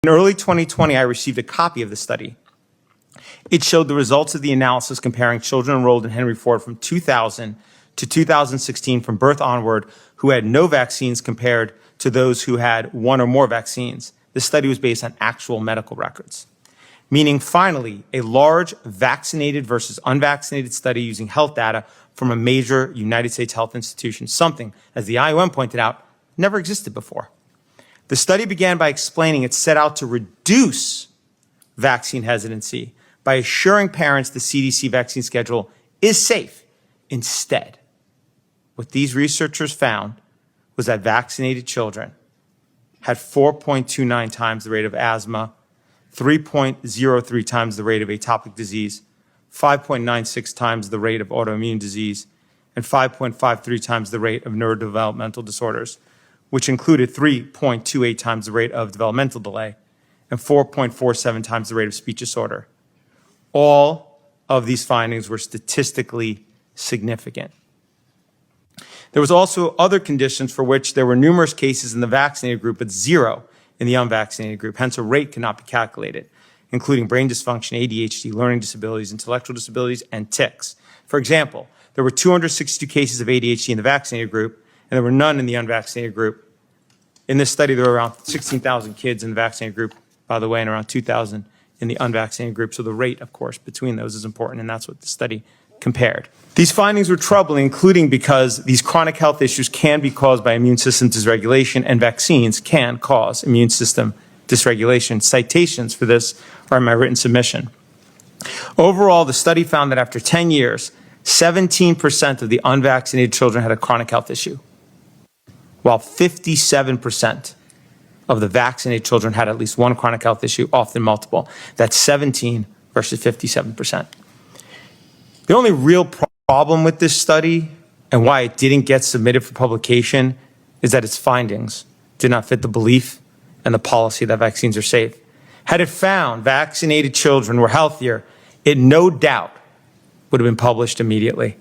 In early 2020, I received a copy of the study. It showed the results of the analysis comparing children enrolled in Henry Ford from 2000 to 2016 from birth onward who had no vaccines compared to those who had one or more vaccines. The study was based on actual medical records, meaning finally a large vaccinated versus unvaccinated study using health data from a major United States health institution, something, as the IOM pointed out, never existed before. The study began by explaining it set out to reduce vaccine hesitancy by assuring parents the CDC vaccine schedule is safe. Instead, what these researchers found was that vaccinated children had 4.29 times the rate of asthma, 3.03 times the rate of atopic disease, 5.96 times the rate of autoimmune disease, and 5.53 times the rate of neurodevelopmental disorders, which included 3.28 times the rate of developmental delay and 4.47 times the rate of speech disorder. All of these findings were statistically significant. There was also other conditions for which there were numerous cases in the vaccinated group, but zero in the unvaccinated group. Hence, a rate cannot be calculated, including brain dysfunction, ADHD, learning disabilities, intellectual disabilities, and tics. For example, there were 262 cases of ADHD in the vaccinated group, and there were none in the unvaccinated group. In this study, there were around 16,000 kids in the vaccinated group, by the way, and around 2,000 in the unvaccinated group. So the rate, of course, between those is important, and that's what the study compared. These findings were troubling, including because these chronic health issues can be caused by immune system dysregulation, and vaccines can cause immune system dysregulation. Citations for this are in my written submission. Overall, the study found that after 10 years, 17% of the unvaccinated children had a chronic health issue, while 57% of the vaccinated children had at least one chronic health issue, often multiple. That's 17 versus 57%. The only real problem with this study and why it didn't get submitted for publication is that its findings did not fit the belief and the policy that vaccines are safe. Had it found vaccinated children were healthier, it no doubt would have been published immediately.